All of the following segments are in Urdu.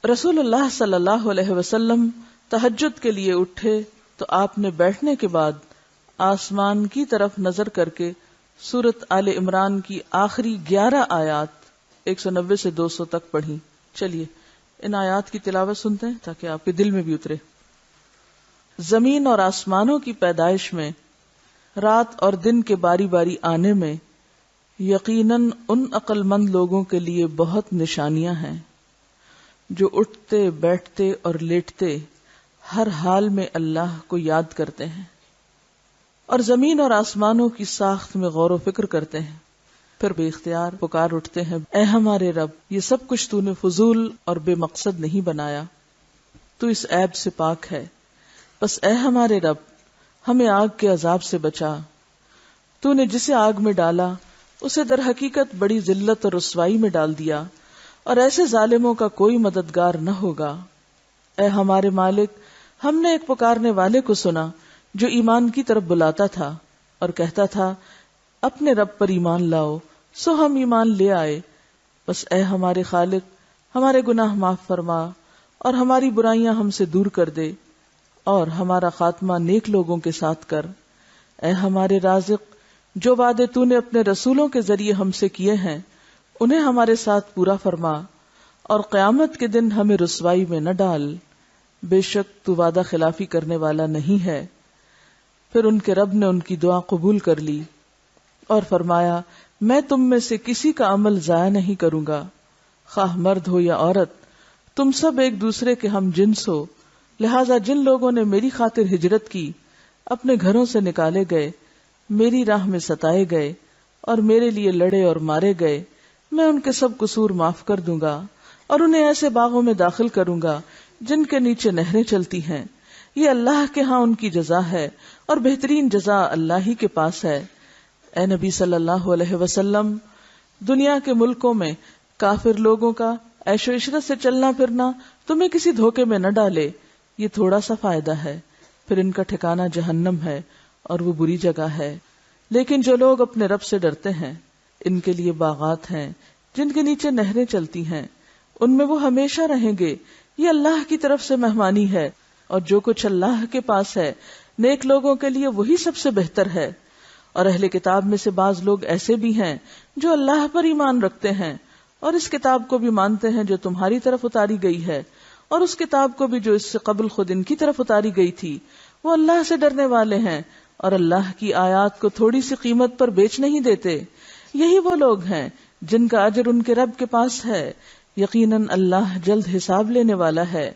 رسول اللہ صلی اللہ علیہ وسلم تہجد کے لیے اٹھے تو آپ نے بیٹھنے کے بعد آسمان کی طرف نظر کر کے سورۃ آل عمران کی آخری 11 آیات 190 سے 200 تک پڑھی. چلیے ان آیات کی تلاوت سنتے ہیں تاکہ آپ کے دل میں بھی اترے. زمین اور آسمانوں کی پیدائش میں، رات اور دن کے باری باری آنے میں یقیناً ان عقل مند لوگوں کے لیے بہت نشانیاں ہیں جو اٹھتے بیٹھتے اور لیٹتے ہر حال میں اللہ کو یاد کرتے ہیں اور زمین اور آسمانوں کی ساخت میں غور و فکر کرتے ہیں. پھر بے اختیار پکار اٹھتے ہیں، اے ہمارے رب، یہ سب کچھ تو نے فضول اور بے مقصد نہیں بنایا، تو اس عیب سے پاک ہے. بس اے ہمارے رب، ہمیں آگ کے عذاب سے بچا. تو نے جسے آگ میں ڈالا اسے در حقیقت بڑی ذلت اور رسوائی میں ڈال دیا، اور ایسے ظالموں کا کوئی مددگار نہ ہوگا. اے ہمارے مالک، ہم نے ایک پکارنے والے کو سنا جو ایمان کی طرف بلاتا تھا اور کہتا تھا اپنے رب پر ایمان لاؤ، سو ہم ایمان لے آئے. بس اے ہمارے خالق، ہمارے گناہ معاف فرما اور ہماری برائیاں ہم سے دور کر دے اور ہمارا خاتمہ نیک لوگوں کے ساتھ کر. اے ہمارے رازق، جو وعدے تو نے اپنے رسولوں کے ذریعے ہم سے کیے ہیں انہیں ہمارے ساتھ پورا فرما اور قیامت کے دن ہمیں رسوائی میں نہ ڈال، بے شک تو وعدہ خلافی کرنے والا نہیں ہے. پھر ان کے رب نے ان کی دعا قبول کر لی اور فرمایا میں تم میں سے کسی کا عمل ضائع نہیں کروں گا، خواہ مرد ہو یا عورت، تم سب ایک دوسرے کے ہم جنس ہو. لہذا جن لوگوں نے میری خاطر ہجرت کی، اپنے گھروں سے نکالے گئے، میری راہ میں ستائے گئے اور میرے لیے لڑے اور مارے گئے، میں ان کے سب قصور معاف کر دوں گا اور انہیں ایسے باغوں میں داخل کروں گا جن کے نیچے نہریں چلتی ہیں. یہ اللہ کے ہاں ان کی جزا ہے اور بہترین جزا اللہ ہی کے پاس ہے. اے نبی صلی اللہ علیہ وسلم، دنیا کے ملکوں میں کافر لوگوں کا عیش و عشرت سے چلنا پھرنا تمہیں کسی دھوکے میں نہ ڈالے، یہ تھوڑا سا فائدہ ہے، پھر ان کا ٹھکانہ جہنم ہے اور وہ بری جگہ ہے. لیکن جو لوگ اپنے رب سے ڈرتے ہیں ان کے لیے باغات ہیں جن کے نیچے نہریں چلتی ہیں، ان میں وہ ہمیشہ رہیں گے. یہ اللہ کی طرف سے مہمانی ہے اور جو کچھ اللہ کے پاس ہے نیک لوگوں کے لیے وہی سب سے بہتر ہے. اور اہل کتاب میں سے بعض لوگ ایسے بھی ہیں جو اللہ پر ایمان رکھتے ہیں اور اس کتاب کو بھی مانتے ہیں جو تمہاری طرف اتاری گئی ہے اور اس کتاب کو بھی جو اس سے قبل خود ان کی طرف اتاری گئی تھی. وہ اللہ سے ڈرنے والے ہیں اور اللہ کی آیات کو تھوڑی سی قیمت پر بیچ نہیں دیتے. یہی وہ لوگ ہیں جن کا اجر ان کے رب کے پاس ہے. یقیناً اللہ جلد حساب لینے والا ہے.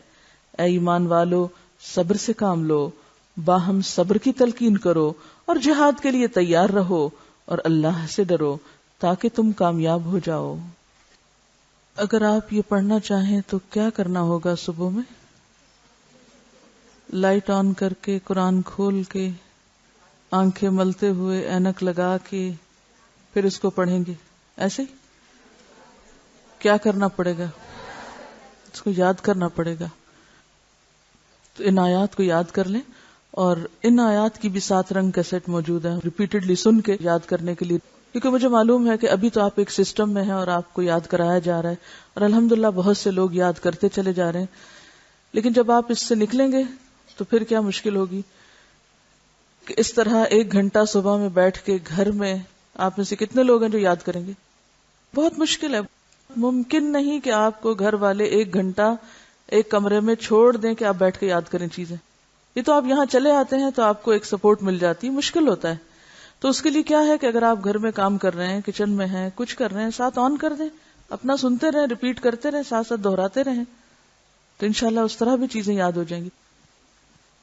اے ایمان والو، صبر سے کام لو، باہم صبر کی تلقین کرو اور جہاد کے لیے تیار رہو اور اللہ سے ڈرو تاکہ تم کامیاب ہو جاؤ. اگر آپ یہ پڑھنا چاہیں تو کیا کرنا ہوگا؟ صبح میں لائٹ آن کر کے، قرآن کھول کے، آنکھیں ملتے ہوئے، اینک لگا کے پھر اس کو پڑھیں گے. ایسے ہی کیا کرنا پڑے گا؟ اس کو یاد کرنا پڑے گا. تو ان آیات کو یاد کر لیں، اور ان آیات کی بھی 7 رنگ کیسٹ موجود ہیں ریپیٹڈلی سن کے یاد کرنے کے لیے، کیونکہ مجھے معلوم ہے کہ ابھی تو آپ ایک سسٹم میں ہیں اور آپ کو یاد کرایا جا رہا ہے اور الحمدللہ بہت سے لوگ یاد کرتے چلے جا رہے ہیں. لیکن جب آپ اس سے نکلیں گے تو پھر کیا مشکل ہوگی کہ اس طرح 1 گھنٹہ صبح میں بیٹھ کے گھر میں آپ میں سے کتنے لوگ ہیں جو یاد کریں گے؟ بہت مشکل ہے. ممکن نہیں کہ آپ کو گھر والے 1 گھنٹہ ایک کمرے میں چھوڑ دیں کہ آپ بیٹھ کے یاد کریں چیزیں. یہ تو آپ یہاں چلے آتے ہیں تو آپ کو ایک سپورٹ مل جاتی ہے، مشکل ہوتا ہے. تو اس کے لیے کیا ہے کہ اگر آپ گھر میں کام کر رہے ہیں، کچن میں ہیں، کچھ کر رہے ہیں، ساتھ آن کر دیں، اپنا سنتے رہیں، ریپیٹ کرتے رہیں، ساتھ ساتھ دہراتے رہیں، تو انشاءاللہ اس طرح بھی چیزیں یاد ہو جائیں گی.